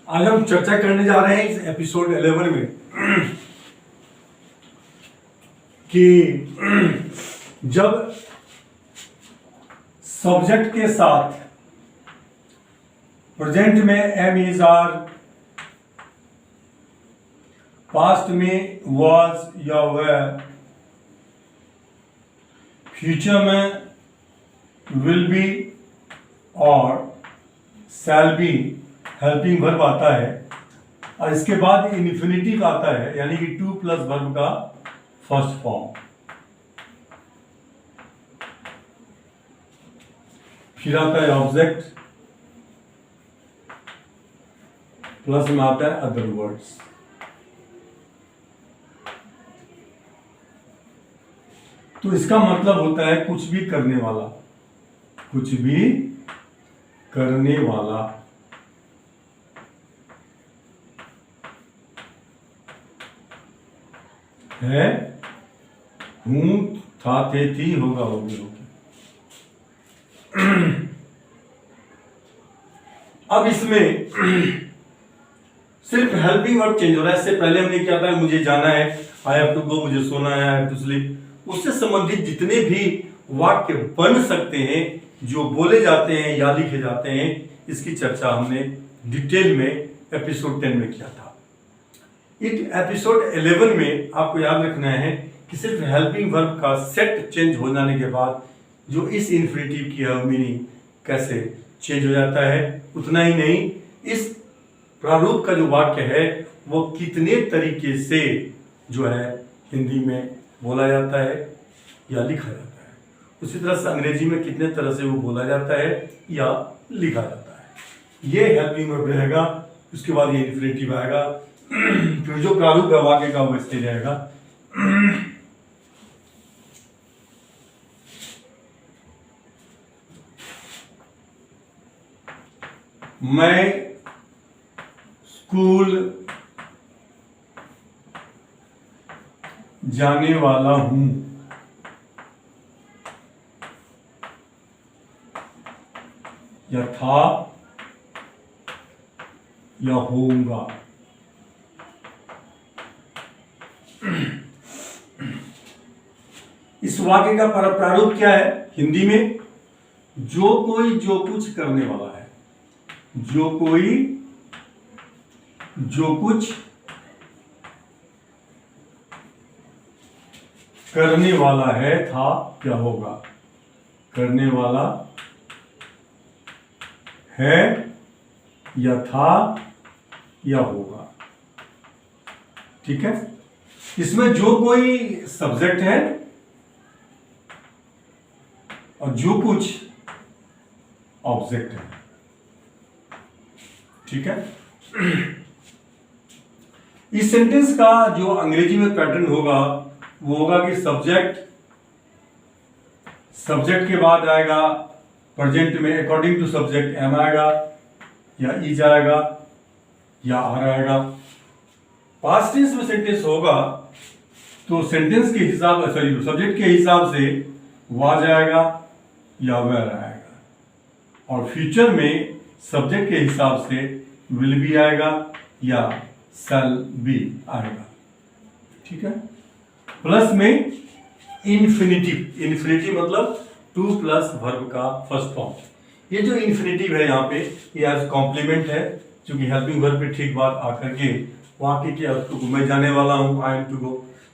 आज हम चर्चा करने जा रहे हैं इस एपिसोड 11 में कि जब सब्जेक्ट के साथ प्रेजेंट में एम इज आर, पास्ट में वाज या वेयर, फ्यूचर में विल बी और शैल बी हेल्पिंग वर्ब आता है और इसके बाद इन्फिनिटिव आता है, यानी कि टू प्लस वर्ब का फर्स्ट फॉर्म। फिर आता है ऑब्जेक्ट, प्लस में आता है अदर वर्ड्स। तो इसका मतलब होता है कुछ भी करने वाला, कुछ भी करने वाला। है, हूं, था, थे, थी, होगा, होगी, होगी। अब इसमें सिर्फ हेल्पिंग वर्ब चेंज हो रहा है। इससे पहले हमने क्या था, मुझे जाना है, आई हैव टू गो, मुझे सोना है, आई हैव टू स्लीप। उससे संबंधित जितने भी वाक्य बन सकते हैं, जो बोले जाते हैं या लिखे जाते हैं, इसकी चर्चा हमने डिटेल में एपिसोड 10 में किया था। एपिसोड 11 में आपको याद रखना है कि सिर्फ हेल्पिंग वर्ब का सेट चेंज हो जाने के बाद जो इस इन्फिनिटिव की है मीनिंग कैसे चेंज हो जाता है। उतना ही नहीं, इस प्रारूप का जो वाक्य है वो कितने तरीके से जो है हिंदी में बोला जाता है या लिखा जाता है, उसी तरह से अंग्रेजी में कितने तरह से वो बोला जाता है या लिखा जाता है। ये हेल्पिंग वर्ब रहेगा, उसके बाद ये इन्फिनिटिव आएगा। फिर जो प्रारूप है वाक्य का वो इससे रहेगा। मैं स्कूल जाने वाला हूं, या था या होऊंगा। इस वाक्य का प्रारूप क्या है हिंदी में? जो कोई जो कुछ करने वाला है, जो कोई जो कुछ करने वाला है, था क्या होगा। करने वाला है या था या होगा, ठीक है। इसमें जो कोई सब्जेक्ट है और जो कुछ ऑब्जेक्ट है, ठीक है। इस सेंटेंस का जो अंग्रेजी में पैटर्न होगा वो होगा कि सब्जेक्ट के बाद आएगा प्रेजेंट में अकॉर्डिंग टू सब्जेक्ट एम आएगा या इज आएगा या आर आएगा। पास्ट टेंस में सेंटेंस होगा तो सेंटेंस के हिसाब सब्जेक्ट के हिसाब से वाज आएगा या वेयर आएगा, और फ्यूचर में सब्जेक्ट के हिसाब से विल बी आएगा या शैल बी आएगा, ठीक है। प्लस में इन्फिनिटिव मतलब टू प्लस वर्ब का फर्स्ट फॉर्म। ये जो इन्फिनिटिव है यहाँ पे, ये आज कॉम्प्लीमेंट है, क्योंकि हेल्पिंग वर्ब पे ठीक बात आकर के वाक्य के अर्थ को मैं जाने वाला हूँ, आई एम टू गो,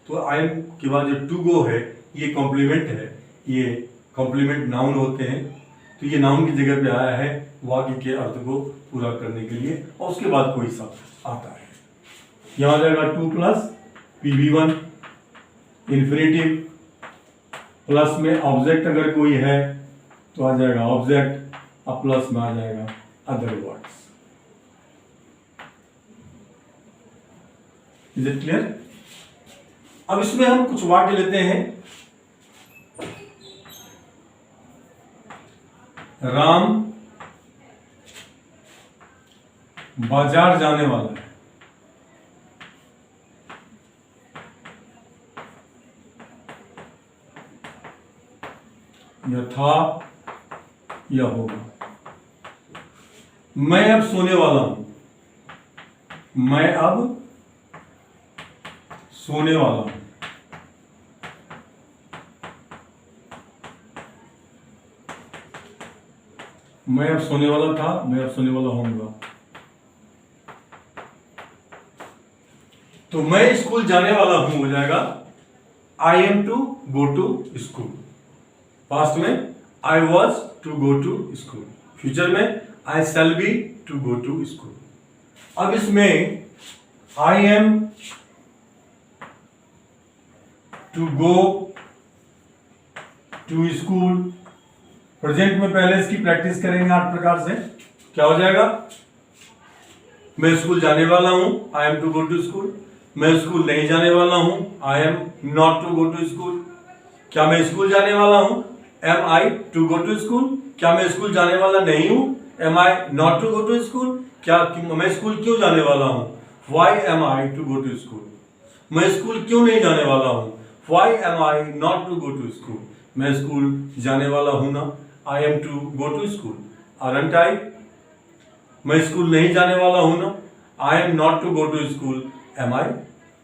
तो आई एम के बाद जो टू गो है ये कॉम्प्लीमेंट है। ये कॉम्प्लीमेंट नाउन होते हैं, तो ये नाउन की जगह पे आया है वाक्य के अर्थ को पूरा करने के लिए, और उसके बाद कोई शब्द आता है। यहाँ आ जाएगा two plus PV1 infinitive, plus में ऑब्जेक्ट अगर कोई है तो आ जाएगा ऑब्जेक्ट, और प्लस में आ जाएगा other words. Is it clear? अब इसमें हम कुछ वाक्य लेते हैं। राम बाजार जाने वाला है, या था या होगा। मैं अब सोने वाला हूं, मैं अब सोने वाला हूं। मैं अब सोने वाला था, मैं अब सोने वाला होऊंगा। तो मैं स्कूल जाने वाला हूं हो जाएगा I am to go to school. Past में I was to go to school. Future में I shall be to go to school. अब इसमें I am to go to school, present में पहले इसकी प्रैक्टिस करेंगे 8 प्रकार से। क्या हो जाएगा? मैं स्कूल जाने वाला हूं, I am to go to school. मैं स्कूल नहीं जाने वाला हूं, I am not to go to school. क्या मैं स्कूल जाने वाला हूं? Am I to go to school. क्या मैं स्कूल जाने वाला नहीं हूं? Am I not to go to school. क्या मैं स्कूल क्यों जाने वाला हूं? Why am I to go to school. मैं स्कूल क्यों नहीं जाने वाला हूं? Why am I not to go to school. मैं स्कूल जाने वाला हूं ना, I am to go to school. Aren't I? मैं स्कूल नहीं जाने वाला हूं ना, I am not to go to school. Am I?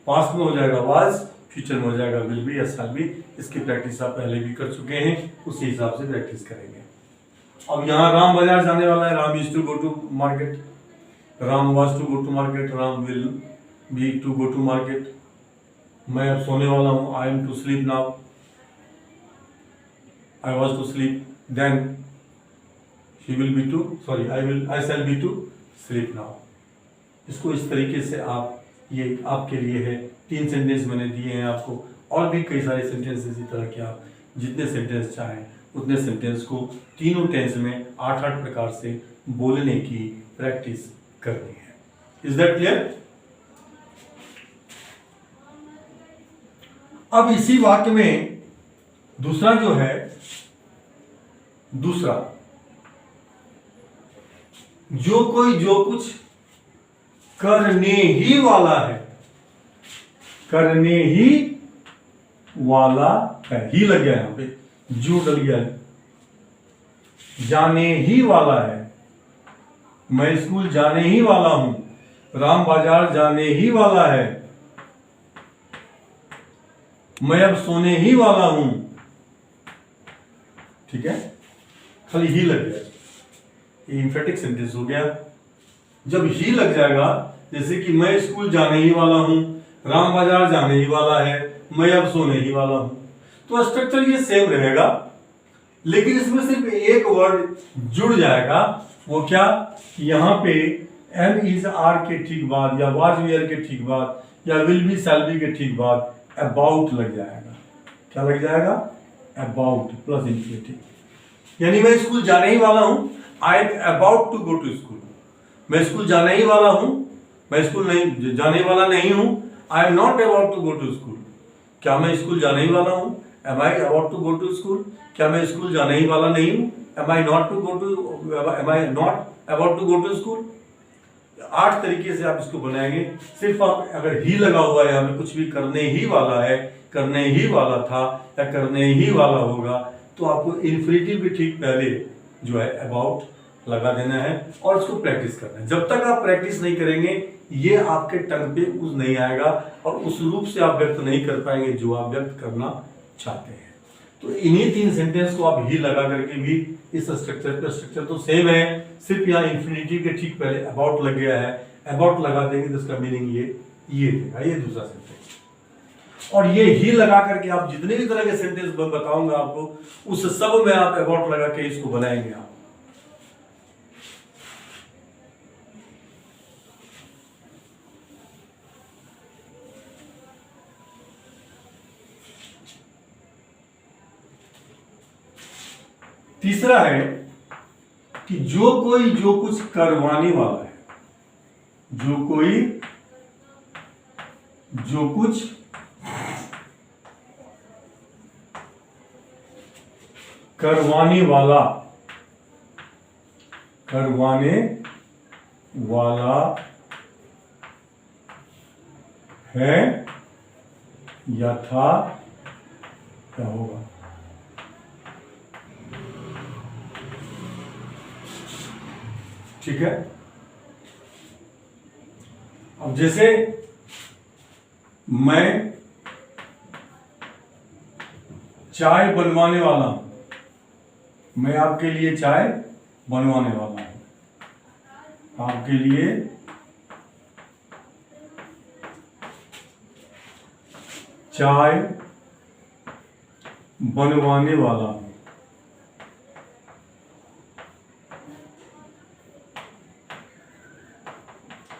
Past में हो जाएगा वाज, फ्यूचर में हो जाएगा विल बी या शैल बी। इसकी प्रैक्टिस आप पहले भी कर चुके हैं, उसी हिसाब से प्रैक्टिस करेंगे। अब यहाँ राम बाजार जाने वाला है, Ram is to go to market. Ram was to go to market, Ram will be to go to market. मैं अब सोने वाला हूँ, I am to sleep now. I was to sleep then, he will be to, sorry I shall be to sleep now. इसको इस तरीके से आप, ये आपके लिए है, 3 सेंटेंस मैंने दिए हैं आपको, और भी कई सारे सेंटेंस इसी तरह के आप जितने सेंटेंस चाहें उतने सेंटेंस को तीनों टेंस में 8-8 प्रकार से बोलने की प्रैक्टिस करनी है। Is that clear? अब इसी वाक्य में दूसरा जो है, दूसरा जो कोई जो कुछ करने ही वाला है, करने ही वाला है, ही लग गया यहां पे, जो डल गया है, जाने ही वाला है। मैं स्कूल जाने ही वाला हूं, राम बाजार जाने ही वाला है, मैं अब सोने ही वाला हूं। ठीक है, खाली ही लग गया, ये इंफेटिक सेंटेंस हो गया। जब ही लग जाएगा, जैसे कि मैं स्कूल जाने ही वाला हूं, राम बाजार जाने ही वाला है, मैं अब सोने ही वाला हूं, तो स्ट्रक्चर ये सेम रहेगा, लेकिन इसमें सिर्फ एक वर्ड जुड़ जाएगा। वो क्या? यहां पे एम इज आर के ठीक बाद, या वाज वेयर के ठीक बाद, या विल बी शैल बी के ठीक बाद अबाउट लग जाएगा। क्या लग जाएगा? About plus infinitive. यानी मैं स्कूल जाने ही वाला हूं, I am about to go to school. मैं स्कूल जाने ही वाला हूं, मैं स्कूल नहीं जाने वाला नहीं हूं, I am not about to go to school. क्या मैं स्कूल जाने ही वाला हूं? Am I about to go to school. क्या मैं स्कूल जाने ही वाला नहीं हूं? Am I not to go to, am I not about to go to school. 8 तरीके से आप इसको बनाएंगे। सिर्फ आप अगर ही लगा हुआ है, हमें कुछ भी करने ही वाला है, करने ही वाला था या करने ही वाला होगा, तो आपको इन्फिनिटिव भी ठीक पहले जो है अबाउट लगा देना है और उसको प्रैक्टिस करना है। जब तक आप प्रैक्टिस नहीं करेंगे, ये आपके टंग पे कुछ नहीं आएगा और उस रूप से आप व्यक्त नहीं कर पाएंगे जो आप व्यक्त करना चाहते हैं। तो इन्हीं 3 सेंटेंस को आप ही लगा करके भी इस स्ट्रक्चर पे, स्ट्रक्चर तो सेम है, सिर्फ यहाँ इन्फिनिटिव के ठीक पहले अबाउट लग गया है। अबाउट लगा देंगे तो इसका मीनिंग ये देगा, ये दूसरा सेंटेंस। और ये ही लगा करके आप जितने भी तरह के सेंटेंस बताऊंगा आपको, उस सब में आप अबाउट लगा के इसको बनाएंगे आप। तीसरा है कि जो कोई जो कुछ करवाने वाला है, जो कोई जो कुछ करवाने वाला, करवाने वाला है या था, क्या होगा? ठीक है। अब जैसे मैं चाय बनवाने वाला हूं, मैं आपके लिए चाय बनवाने वाला हूं, आपके लिए चाय बनवाने वाला हूं।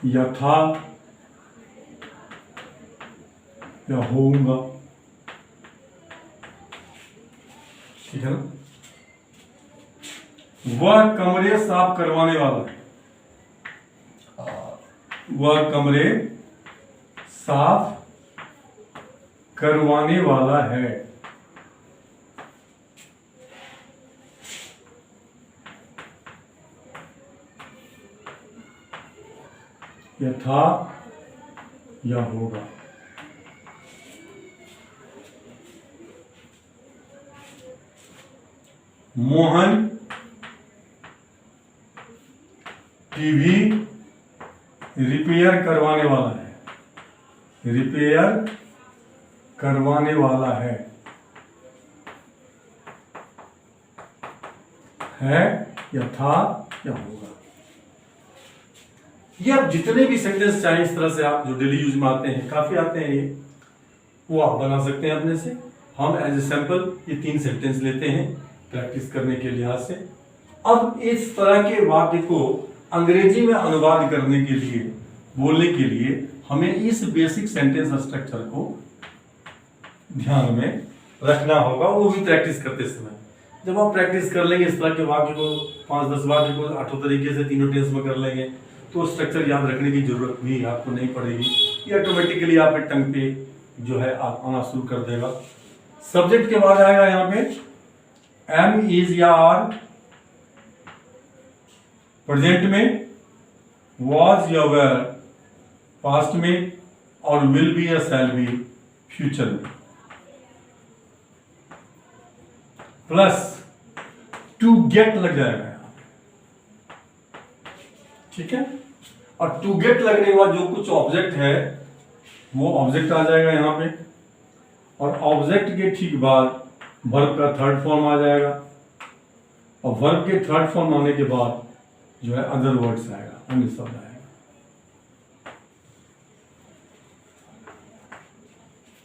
यथा या होऊंगा, ठीक है ना। वह कमरे साफ करवाने वाला है, वह कमरे साफ करवाने वाला है। यथा या होगा। मोहन टीवी रिपेयर करवाने वाला है, रिपेयर करवाने वाला है यथा या होगा। ये आप जितने भी सेंटेंस चाहें इस तरह से, आप जो डेली यूज में आते हैं, काफी आते हैं ये, वो आप बना सकते हैं अपने से। हम एज ए सैंपल ये 3 सेंटेंस लेते हैं प्रैक्टिस करने के लिहाज से। अब इस तरह के वाक्य को अंग्रेजी में अनुवाद करने के लिए, बोलने के लिए हमें इस बेसिक सेंटेंस स्ट्रक्चर को ध्यान में रखना होगा, वो भी प्रैक्टिस करते समय। जब आप प्रैक्टिस कर लेंगे इस तरह के वाक्य को, 5-10 वाक्य को 8 तरीके से 3 टेंस में कर लेंगे, तो स्ट्रक्चर याद रखने की जरूरत भी आपको नहीं पड़ेगी। ये ऑटोमेटिकली आपके टंग पे जो है आना शुरू कर देगा। सब्जेक्ट के बाद आएगा यहाँ पे एम, इज या आर, प्रेजेंट में वॉज या वेयर, पास्ट में, और विल बी या शैल बी फ्यूचर में। प्लस टू गेट लग जाएगा यहाँ, ठीक है। और टू गेट लगने के बाद जो कुछ ऑब्जेक्ट है वो ऑब्जेक्ट आ जाएगा यहाँ पे, और ऑब्जेक्ट के ठीक बाद वर्ब का थर्ड फॉर्म आ जाएगा, और वर्ब के थर्ड फॉर्म आने के बाद जो है अदर वर्ड्स आएगा, अन्य शब्द आएगा,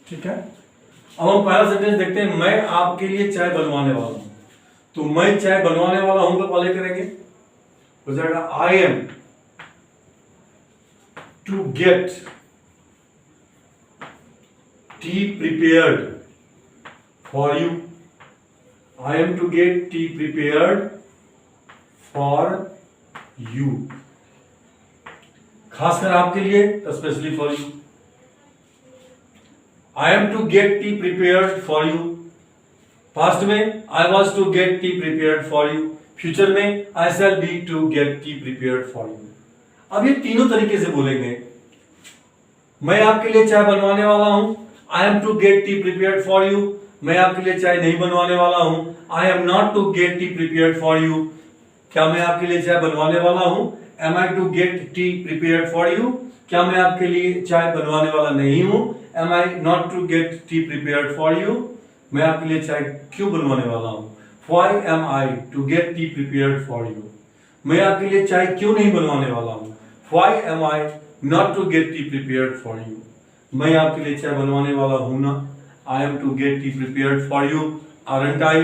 ठीक है। अब हम पहला सेंटेंस देखते हैं, मैं आपके लिए चाय बनवाने वाला हूं। तो मैं चाय बनवाने वाला हूं तो पहले करेंगे, हो जाएगा I am to get tea prepared for you, I am to get tea prepared for you, खासकर आपके लिए, specially for you. I am to get tea prepared for you. Past में I was to get tea prepared for you. Future में I shall be to get tea prepared for you. अब ये तीनों तरीके से बोलेंगे। मैं आपके लिए चाय बनवाने वाला हूं, I am to get tea prepared for you. मैं आपके लिए चाय नहीं बनवाने वाला हूं, I am not to get tea prepared for you. क्या मैं आपके लिए चाय बनवाने वाला हूं? Am I to get tea prepared for you? क्या मैं आपके लिए चाय बनवाने वाला नहीं हूं? Am I not to get tea prepared for you? मैं आपके लिए चाय क्यों बनवाने वाला हूं? Why am I to get tea prepared for you? मैं आपके लिए चाय क्यों नहीं बनवाने वाला हूं? Why am I not to get tea prepared for you? मैं आपके लिए चाय बनवाने वाला हूं ना? I am to get tea prepared for you, aren't I?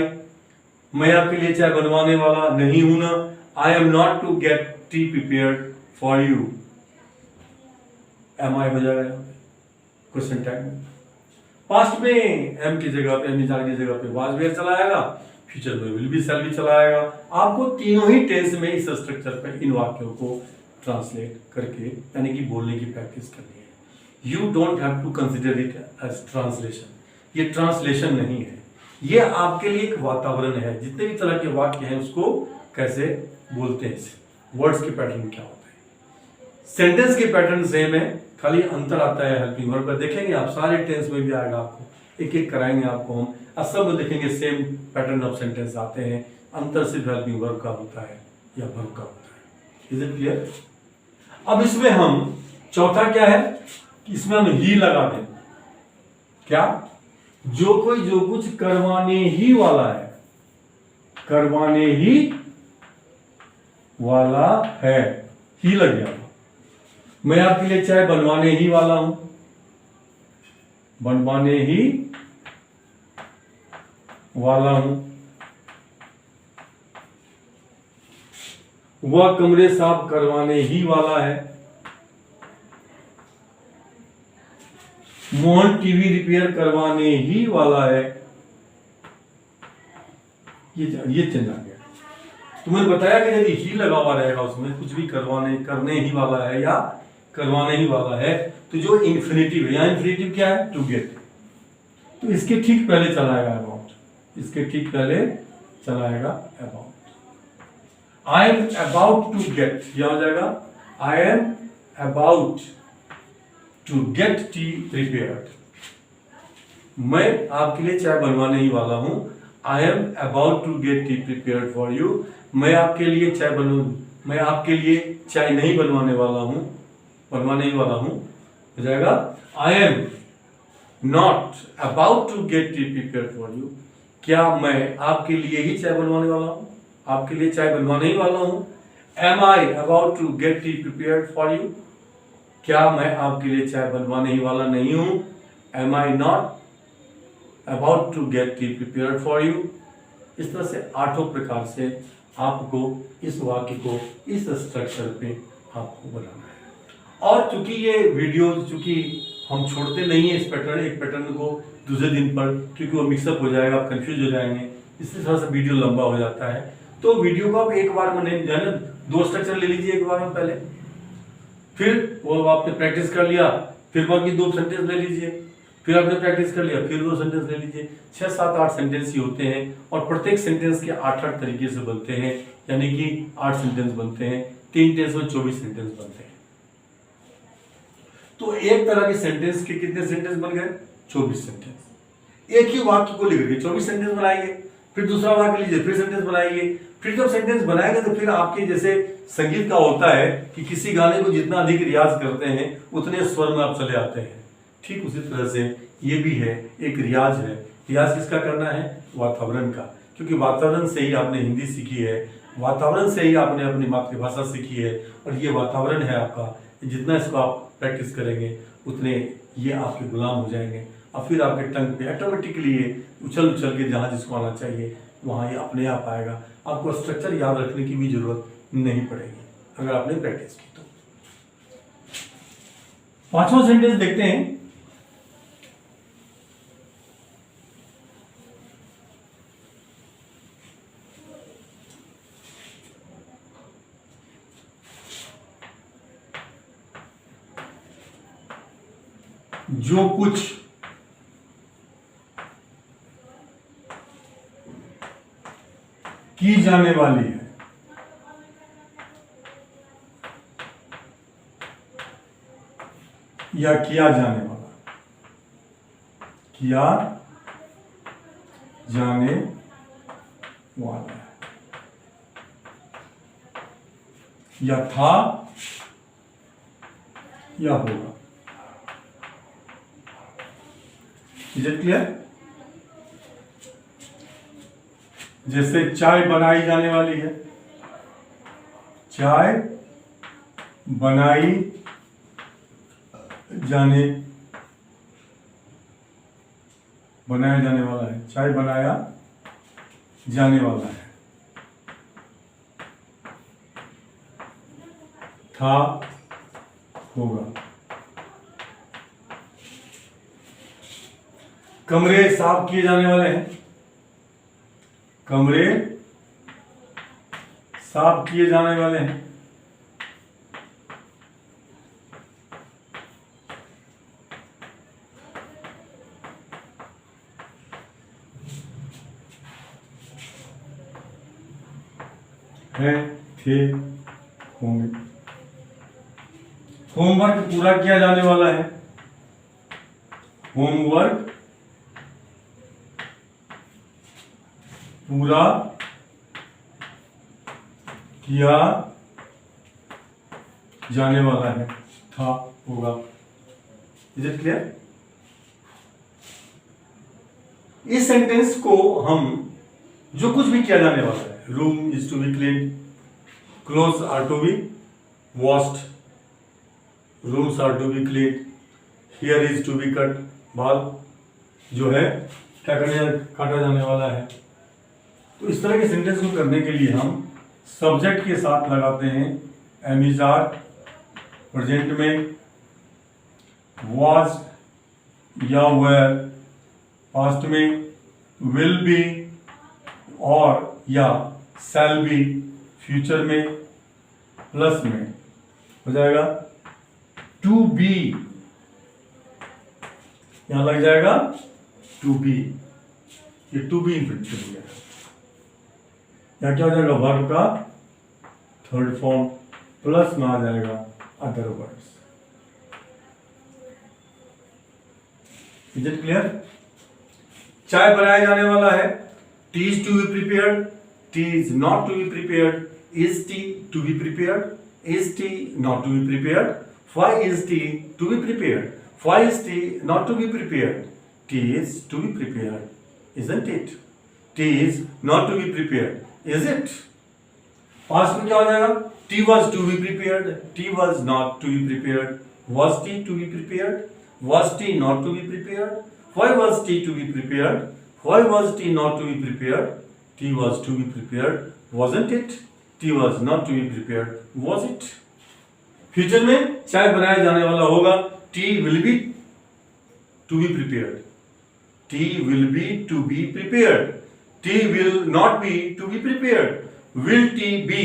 मैं आपके लिए चाय बनवाने वाला नहीं हूं ना? I am not to get tea prepared for you. Am I हो जाएगा यहाँ पे क्वेश्चन टैग में। पास्ट में एम की जगह पे, एम इज आर की जगह पे वाज वेयर चला आएगा, फ्यूचर में विल बी शैल बी चला आएगा। आपको तीनों ही टेंस में इस स्ट्रक्चर पे इन वाक्यों को ट्रांसलेट करके यानी कि बोलने की प्रैक्टिस करनी है। You don't have to consider it as translation, ये ट्रांसलेशन नहीं है, ये आपके लिए एक वातावरण है। जितने भी तरह के वाक्य हैं उसको कैसे बोलते हैं, वर्ड्स के पैटर्न क्या होते हैं। सेंटेंस के पैटर्न सेम है, खाली अंतर आता है हेल्पिंग वर्ब पर। देखेंगे आप सारे टेंस में भी आएगा, आपको एक एक कराएंगे आपको हम, और सब में देखेंगे सेम पैटर्न ऑफ सेंटेंस आते हैं। अंतर सिर्फ हेल्पिंग वर्ब का होता है या वर्ब का होता है। Is it clear? अब इसमें हम चौथा क्या है कि इसमें हम ही लगा दें। क्या? जो कुछ करवाने ही वाला है, करवाने ही वाला है, ही लग गया। मैं आपके लिए चाय बनवाने ही वाला हूं, बनवाने ही वाला हूं। वह कमरे साफ करवाने ही वाला है। मोहन टीवी रिपेयर करवाने ही वाला है। ये चेंज आ गया। तो मैंने बताया कि यदि ही लगा हुआ रहेगा उसमें, कुछ भी करने ही वाला है या करवाने ही वाला है, तो जो इन्फिनेटिव है, यहाँ इन्फिनेटिव क्या है? To get. तो इसके ठीक पहले चलाएगा अबाउट, इसके ठीक पहले चलाएगा about. I am about to get, यह हो जाएगा I am about to get tea prepared. मैं आपके लिए चाय बनवाने ही वाला हूं। I am about to get tea prepared for you. मैं आपके लिए चाय नहीं बनवाने वाला हूं, बनवाने ही वाला हूं। हो जाएगा I am not about to get tea prepared for you. क्या मैं आपके लिए ही चाय बनवाने वाला हूं? आपके लिए चाय बनवाने ही वाला हूं। Am I about to get tea prepared for you. क्या मैं आपके लिए चाय बनवाने ही वाला नहीं हूं? Am I not about to get tea prepared for you. इस तरह से 8 प्रकार से आपको इस वाक्य को इस स्ट्रक्चर पे आपको बनाना है। और चूंकि ये वीडियो हम छोड़ते नहीं है इस पैटर्न, एक पैटर्न को दूसरे दिन पर, क्योंकि वो मिक्सअप हो जाएगा, आप कंफ्यूज हो जाएंगे, इसलिए थोड़ा सा वीडियो लंबा हो जाता है। तो वीडियो को आप एक बार में नहीं जाने, 2 स्ट्रक्चर ले लीजिए एक बार में पहले, फिर वो आपने प्रैक्टिस कर लिया, फिर बाकी 2 सेंटेंस ले लीजिए, फिर आपने प्रैक्टिस कर लिया, फिर 2 सेंटेंस ले लीजिए। 6, 7, 8 सेंटेंस ही होते हैं और प्रत्येक सेंटेंस के 8 तरीके से बनते हैं, यानी कि 8 सेंटेंस बनते हैं। 3 टेंस में 24 सेंटेंस बनते हैं। तो एक तरह के सेंटेंस के कितने सेंटेंस बन गए? 24 सेंटेंस। एक ही वाक्य को लेकर के 24 सेंटेंस बनाएंगे, फिर दूसरा वाक्य लीजिए, फिर सेंटेंस बनाएंगे। फिर जब सेंटेंस बनाएंगे तो फिर आपके जैसे संगीत का होता है कि किसी गाने को जितना अधिक रियाज करते हैं उतने स्वर में आप चले आते हैं, ठीक उसी तरह से ये भी है, एक रियाज है। रियाज किसका करना है? वातावरण का, क्योंकि वातावरण से ही आपने हिंदी सीखी है, वातावरण से ही आपने अपनी मातृभाषा सीखी है, और ये वातावरण है आपका। जितना इसको आप प्रैक्टिस करेंगे उतने ये आपके गुलाम हो जाएंगे, और फिर आपके टंग पे ऑटोमेटिकली ये उछल के जहाँ जिसको आना चाहिए वहाँ ये अपने आप आएगा। आपको स्ट्रक्चर याद रखने की भी जरूरत नहीं पड़ेगी अगर आपने प्रैक्टिस की तो। 5वां सेंटेंस देखते हैं। जो कुछ की जाने वाली है या किया जाने वाला, किया जाने वाला है, या था या होगा। Is it clear? जैसे चाय बनाई जाने वाली है, चाय बनाई बनाया जाने वाला है, चाय बनाया जाने वाला है, था होगा। कमरे साफ किए जाने वाले हैं, कमरे साफ किए जाने वाले हैं, हैं, थे, होंगे। होमवर्क पूरा किया जाने वाला है, होमवर्क पूरा किया जाने वाला है, था होगा। Is it clear? इस सेंटेंस को हम जो कुछ भी किया जाने वाला है, room is to be clean, clothes are to be washed, rooms are to be clean, hair is to be cut, बाल जो है क्या काटा जाने वाला है। तो इस तरह के सेंटेंस को करने के लिए हम सब्जेक्ट के साथ लगाते हैं एमिजार, प्रेजेंट में वाज या वेयर, पास्ट में विल बी और या शैल बी, फ्यूचर में प्लस में हो जाएगा टू बी, यहां लग जाएगा टू बी, ये टू बी इंफिनिटिव हो गया। यहां क्या हो जाएगा, वर्ब का थर्ड फॉर्म, प्लस में आ जाएगा other words. Is it clear? चाय बनाया जाने वाला है, tea is to be prepared, tea is not to be prepared, is tea to be prepared, is tea not to be prepared, why is tea to be prepared, why is tea not to be prepared, tea is to be prepared, isn't it? Tea is not to be prepared, is it? Past में क्या हो जाएगा, T was to be prepared, T was not to be prepared, was T to be prepared, was T not to be prepared, why was T to be prepared, why was T not to be prepared, T was to be prepared, wasn't it? T was not to be prepared, was it? Future में चाय बनाया जाने वाला होगा, T will be to be prepared, T will be to be prepared, tea will not be to be prepared, will tea be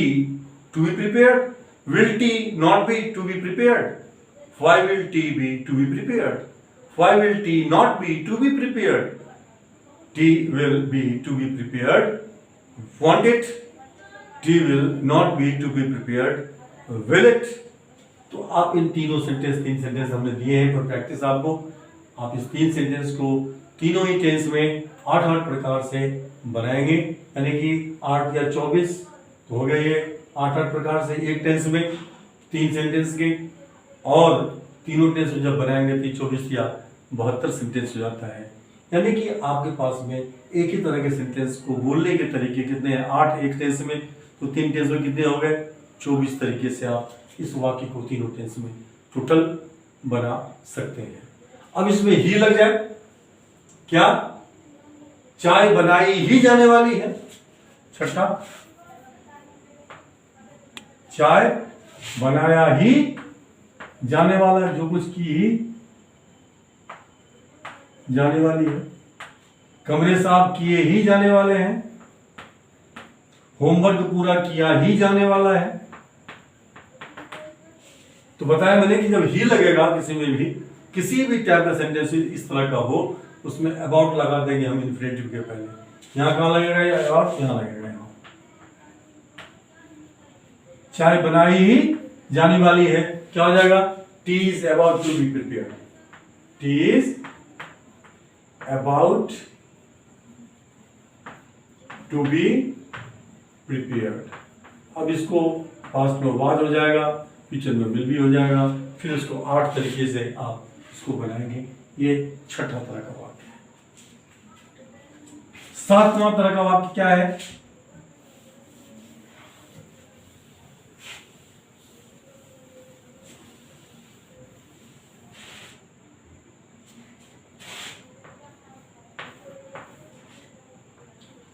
to be prepared, will tea not be to be prepared, why will tea be to be prepared, why will tea not be to be prepared, tea will be to be prepared, want it, tea will not be to be prepared, will it? तो आप इन तीन sentence हमने दिए हैं for practice आपको। आप इस तीन सेंटेंस को तीनों ही टेंस में 8-8 प्रकार से बनाएंगे, यानी कि 8 या 24 तो हो गए ये 8-8 प्रकार से एक टेंस में तीन सेंटेंस के, और तीनों टेंस जब बनाएंगे तो 24 या 72 सेंटेंस हो जाता है। यानी कि आपके पास में एक ही तरह के सेंटेंस को बोलने के तरीके कितने हैं, 8 एक टेंस में, तो तीन टेंस में कितने हो गए, 24 तरीके से आप इस वाक्य को तीनों टेंस में टोटल बना सकते हैं। अब इसमें ही लग जाए, क्या चाय बनाई ही जाने वाली है, छठा चाय बनाया ही जाने वाला है, जो कुछ की ही जाने वाली है, कमरे साफ किए ही जाने वाले हैं, होमवर्क पूरा किया ही जाने वाला है। तो बताया मैंने कि जब ही लगेगा किसी में भी, किसी भी टाइप का सेंटेंस इस तरह का हो, उसमें अबाउट लगा देंगे हम इन्फिनेटिव के पहले। यहां कहां लगेगा ये अबाउट, यहां लगेगा यहां। चाय बनाई ही जाने वाली है, क्या हो जाएगा, tea is about to be prepared, tea is about to be prepared. अब इसको पास्ट में वाज हो जाएगा, फ्यूचर में विल भी हो जाएगा, फिर इसको 8 तरीके से आप इसको बनाएंगे। ये छठा तरह का वाक्य है। 7वां तरह का वाक्य क्या है,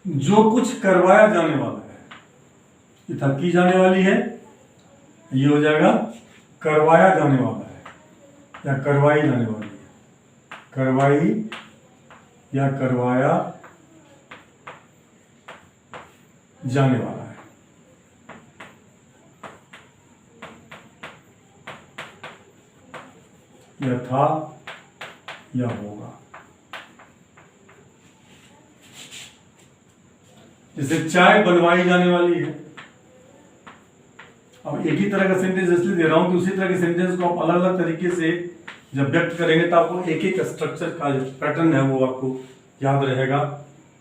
जो कुछ करवाया जाने वाला है, ये तब की जाने वाली है, ये हो जाएगा करवाया जाने वाला है या करवाई जाने वाली है, करवाई या करवाया जाने वाला है। या था या होगा। जैसे चाय बनवाई जाने वाली है, अब एक ही तरह का सेंटेंस इसलिए दे रहा हूं कि उसी तरह के सेंटेंस को आप अलग अलग तरीके से जब व्यक्त करेंगे तो आपको एक एक स्ट्रक्चर का जो पैटर्न है वो आपको याद रहेगा,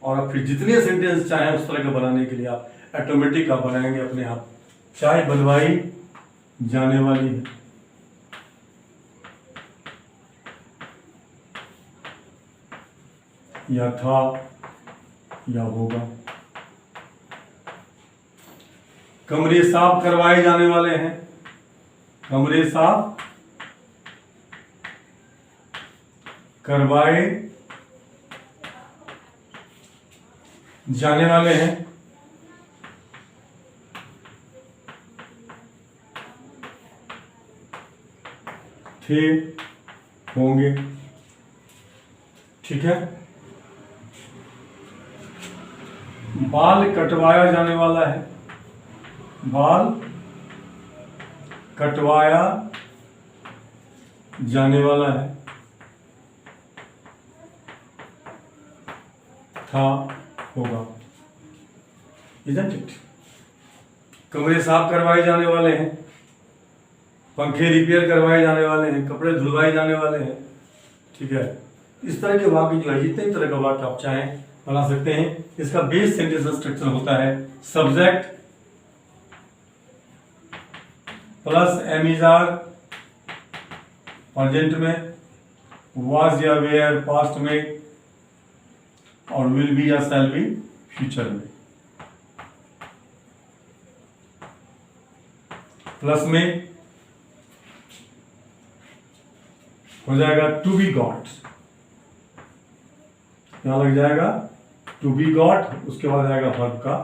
और फिर जितने सेंटेंस चाहे उस तरह का बनाने के लिए आप ऑटोमेटिक आप बनाएंगे अपने आप। चाय बनवाई जाने वाली है, या था या होगा। कमरे साफ करवाए जाने वाले हैं, कमरे साफ करवाए जाने वाले हैं, थे, होंगे। ठीक है। बाल कटवाया जाने वाला है, बाल कटवाया जाने वाला है, था, होगा। Isn't it? कमरे साफ करवाए जाने वाले हैं, पंखे रिपेयर करवाए जाने वाले हैं, कपड़े धुलवाए जाने वाले हैं। ठीक है। इस तरह के वाक्य जो है, जितने तरह का वाक्य आप चाहें बना सकते हैं। इसका बेस सेंटेंस स्ट्रक्चर होता है subject plus am is are present में, वाज या वेयर पास्ट में, और विल बी या शैल बी फ्यूचर में। प्लस में हो जाएगा टू बी गॉट, यहां लग जाएगा टू बी गॉट, उसके बाद आएगा वर्ब का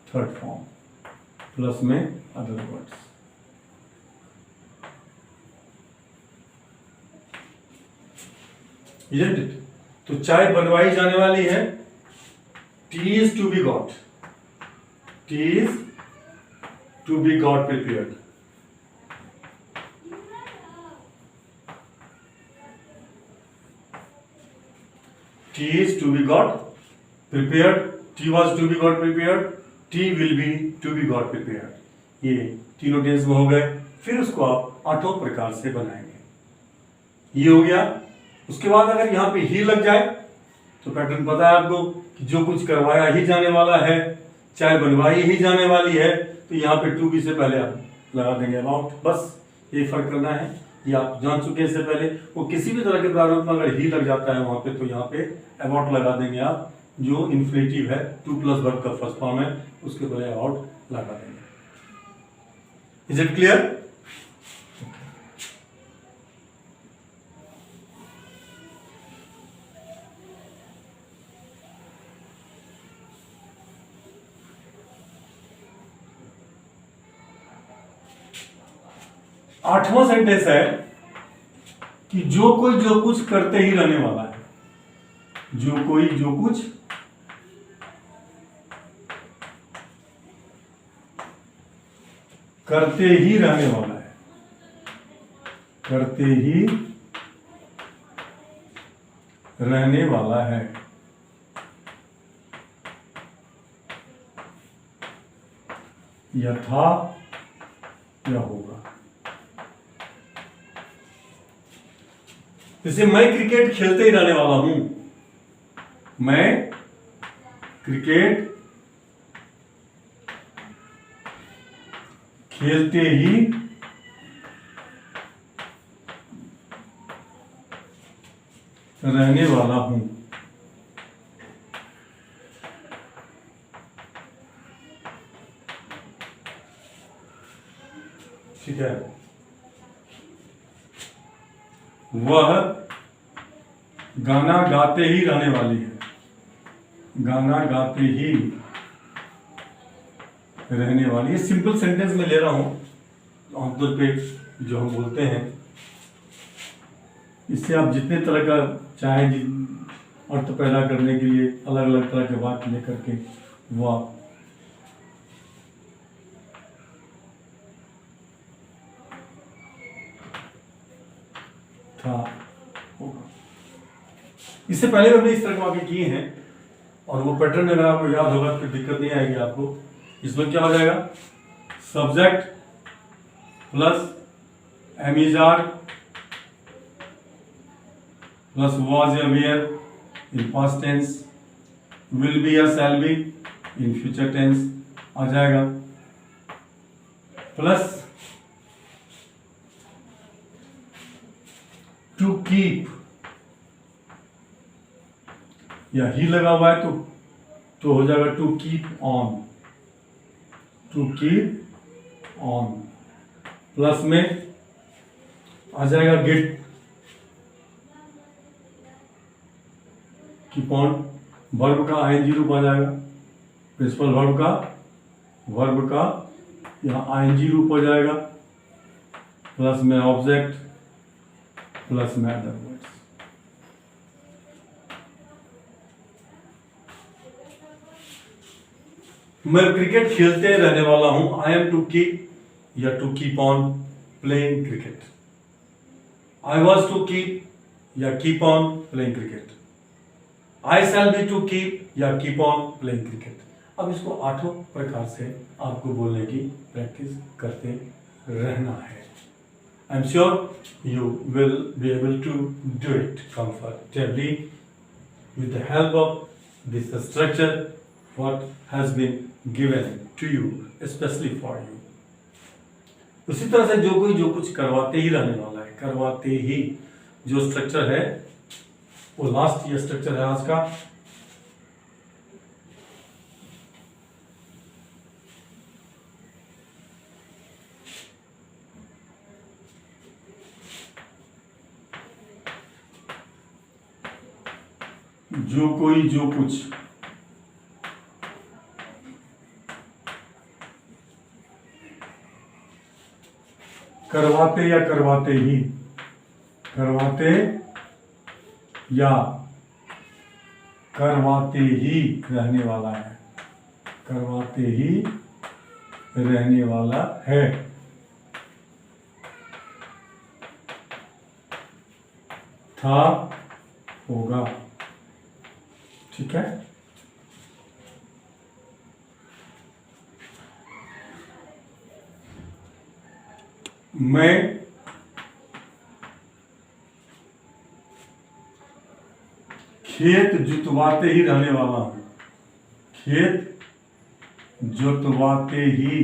थर्ड फॉर्म, प्लस में अदर वर्ड्स। Isn't it? तो चाय बनवाई जाने वाली है, tea is to be got, tea is to be got prepared. Tea is to be got prepared, tea was to be got prepared, tea will be to be got prepared. ये तीनों tense में हो गए। फिर उसको आप 8 प्रकार से बनाएंगे। ये हो गया। उसके बाद अगर यहां पे ही लग जाए तो पैटर्न पता है आपको कि जो कुछ करवाया ही जाने वाला है, चाहे बनवाई ही जाने वाली है, तो यहाँ पे टू बी से पहले आप लगा देंगे अबाउट। बस ये फर्क करना है, ये आप जान चुके हैं इससे पहले। वो किसी भी तरह के प्रारूप में अगर ही लग जाता है वहां पे, तो यहाँ पे अबाउट लगा देंगे आप। जो इन्फ्लेटिव है, टू प्लस वर्ब का फर्स्ट फॉर्म है, उसके पहले अबाउट लगा देंगे। Is it clear? 8वां सेंटेंस है कि जो कोई जो कुछ करते ही रहने वाला है, जो कोई जो कुछ करते ही रहने वाला है, करते ही रहने वाला है। या था या होगा। जैसे मैं क्रिकेट खेलते ही रहने वाला हूं, मैं क्रिकेट खेलते ही रहने वाला हूं। ठीक है। वह गाना गाते ही रहने वाली है, गाना गाते ही रहने वाली है। सिंपल सेंटेंस में ले रहा हूं आमतौर पे जो हम बोलते हैं। इससे आप जितने तरह का चाहे अर्थ पैदा करने के लिए अलग अलग तरह के वाक्य लेकर के वह था होगा। इससे पहले भी हमने इस तरह के वाक्य किए हैं और वो पैटर्न अगर आपको याद होगा तो दिक्कत नहीं आएगी आपको। इसमें क्या हो जाएगा, subject plus am is are plus was या were in past tense, will be या shall be in future tense आ जाएगा, प्लस टू कीप या ही लगा हुआ है तो हो जाएगा to keep on, to keep on. Plus में आ जाएगा गेट, कीप ऑन वर्ब का आईएनजी रूप आ जाएगा, प्रिंसिपल वर्ब का यहाँ आईएनजी रूप हो जाएगा, प्लस में ऑब्जेक्ट, प्लस में अदर वर्ड्स। मैं क्रिकेट खेलते रहने वाला हूं, आई एम टू कीप या to keep on playing cricket, I was to keep या keep on playing cricket, I shall be to keep या कीप ऑन प्लेइंग क्रिकेट। अब इसको 8 प्रकार से आपको बोलने की प्रैक्टिस करते रहना है। I am sure you will be able to do it comfortably with the help of this structure what has been given to you especially for you। उसी तरह से जो कोई जो कुछ करवाते ही रहने वाला है, करवाते ही जो स्ट्रक्चर है वो लास्ट ये स्ट्रक्चर है आज का। जो कोई जो कुछ करवाते या करवाते ही, करवाते या करवाते ही रहने वाला है, करवाते ही रहने वाला है। था, होगा, ठीक है। मैं खेत जुतवाते ही रहने वाला हूं, खेत जुतवाते ही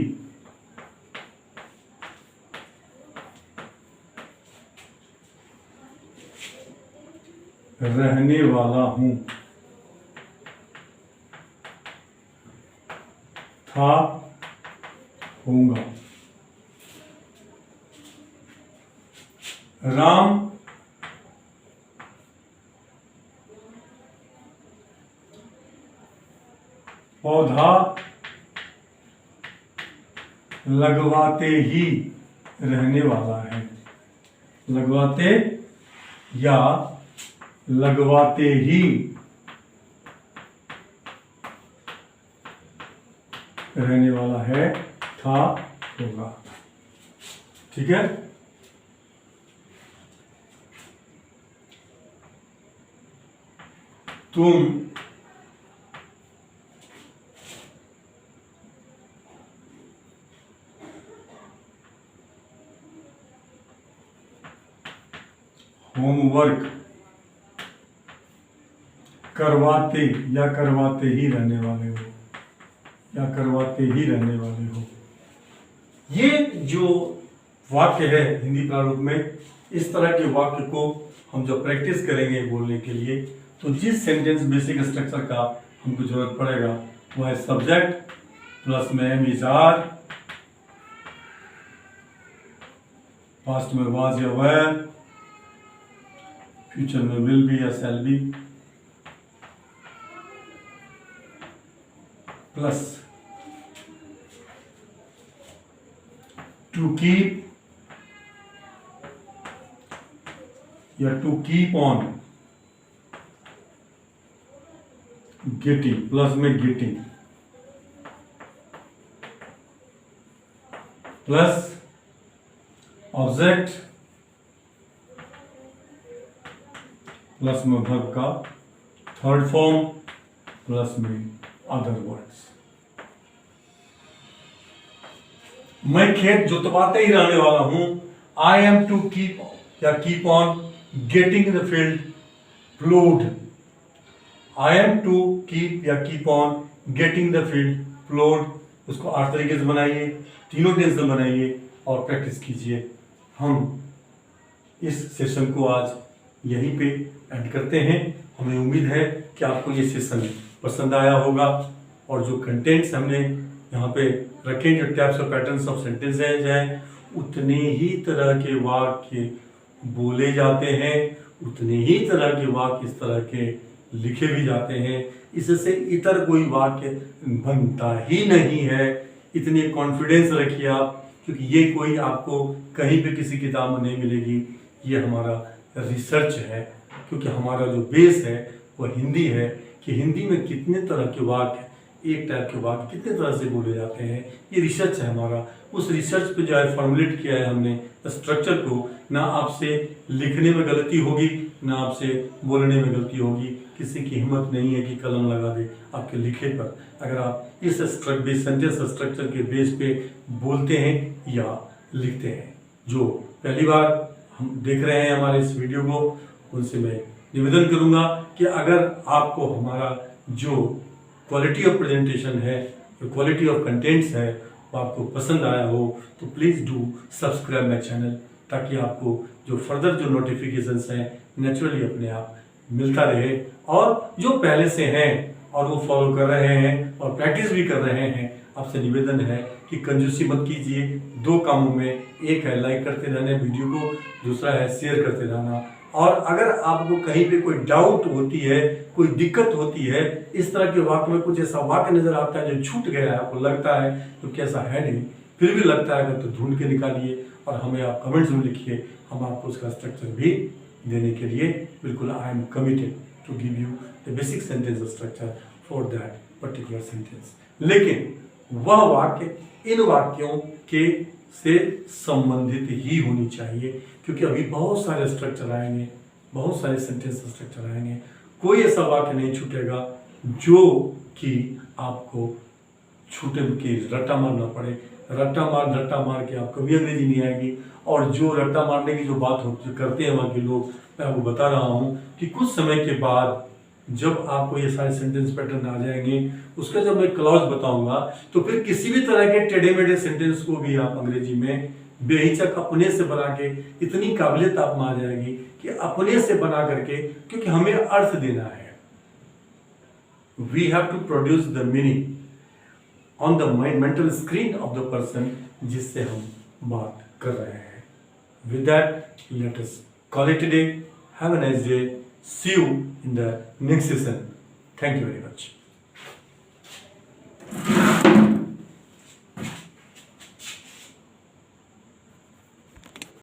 रहने वाला हूं, था, होऊंगा। राम पौधा लगवाते ही रहने वाला है, लगवाते या लगवाते ही रहने वाला है, था, होगा, ठीक है। तुम होमवर्क करवाते या करवाते ही रहने वाले हो, या करवाते ही रहने वाले हो। ये जो वाक्य है हिंदी प्रारूप में, इस तरह के वाक्य को हम जब प्रैक्टिस करेंगे बोलने के लिए, तो जिस सेंटेंस बेसिक स्ट्रक्चर का हमको जरूरत पड़ेगा वो है सब्जेक्ट प्लस में एम इज आर, पास्ट में वाज या वेयर, फ्यूचर में विल बी या shall be, plus to keep या to keep on getting, plus में गेटिंग, प्लस ऑब्जेक्ट, प्लस में वर्ब का थर्ड फॉर्म, प्लस में अदर वर्ड्स। मैं खेत जोतवाते ही रहने वाला हूं, आई एम टू कीप या keep on getting the field ploughed, I am to keep या keep on getting the field प्लोड। उसको 8 तरीके से बनाइए, तीनों टेंस में बनाइए और प्रैक्टिस कीजिए। हम इस सेशन को आज यहीं पे एंड करते हैं। हमें उम्मीद है कि आपको ये सेशन पसंद आया होगा और जो कंटेंट्स हमने यहाँ पे रखे, जो टाइप्स और पैटर्न्स ऑफ सेंटेंसेज हैं, उतने ही तरह के वाक्य बोले जाते हैं, उतने ही तरह के वाक्य इस तरह के लिखे भी जाते हैं। इससे इतर कोई वाक्य बनता ही नहीं है। इतनी कॉन्फिडेंस रखिए आप, क्योंकि ये कोई आपको कहीं पे किसी किताब में नहीं मिलेगी। ये हमारा रिसर्च है, क्योंकि हमारा जो बेस है वो हिंदी है कि हिंदी में कितने तरह के वाक्य, एक टाइप के वाक्य कितने तरह से बोले जाते हैं। ये रिसर्च है हमारा। उस रिसर्च पे जो है फॉर्मुलेट किया है हमने स्ट्रक्चर को। ना आपसे लिखने में गलती होगी, ना आपसे बोलने में गलती होगी। किसी की हिम्मत नहीं है कि कलम लगा दे आपके लिखे पर। अगर आप इस सेंटेंस स्ट्रक्चर के बेस पे बोलते हैं या लिखते हैं। जो पहली बार हम देख रहे हैं हमारे इस वीडियो को, उनसे मैं निवेदन करूंगा कि अगर आपको हमारा जो क्वालिटी ऑफ प्रेजेंटेशन है, जो क्वालिटी ऑफ कंटेंट्स है, वो आपको पसंद आया हो तो please do subscribe my channel, ताकि आपको जो फर्दर जो नोटिफिकेशंस हैं नेचुरली अपने आप मिलता रहे। और जो पहले से हैं और वो फॉलो कर रहे हैं और प्रैक्टिस भी कर रहे हैं, आपसे निवेदन है कि कंजूसी मत कीजिए। दो कामों में, एक है लाइक करते रहना वीडियो को, दूसरा है शेयर करते रहना। और अगर आपको कहीं पे कोई डाउट होती है, कोई दिक्कत होती है, इस तरह के वाक्य में कुछ ऐसा वाक्य नजर आता है जो छूट गया है, आपको लगता है तो कैसा है नहीं, फिर भी लगता है अगर तो ढूंढ के निकालिए और हमें आप कमेंट्स में लिखिए। हम आपको उसका स्ट्रक्चर भी देने के लिए बिल्कुल I am committed to give you the basic sentence structure for that particular sentence. लेकिन वह वाक्य इन वाक्यों के से संबंधित ही होनी चाहिए, क्योंकि अभी बहुत सारे स्ट्रक्चर आएंगे, बहुत सारे सेंटेंस स्ट्रक्चर आएंगे। कोई ऐसा वाक्य नहीं छूटेगा जो कि आपको छूटे के रट्टा मारना पड़े। रट्टा मार के आप कभी अंग्रेजी नहीं आएगी। और जो रट्टा मारने की जो बात होती करते हैं वहाँ के लोग, मैं आपको बता रहा हूँ कि कुछ समय के बाद जब आपको ये सारे सेंटेंस पैटर्न आ जाएंगे, उसका जब मैं क्लॉज बताऊंगा तो फिर किसी भी तरह के टेढ़े मेढ़े सेंटेंस को भी आप अंग्रेजी में बेहिचक अपने से बना के, इतनी काबिलियत आप में आ जाएगी कि अपने से बना करके, क्योंकि हमें अर्थ देना है। We have to produce the meaning on the mental screen of the person जिससे हम बात कर रहे हैं। With that, let us call it a day. Have a nice day. See you in the next session. Thank you very much.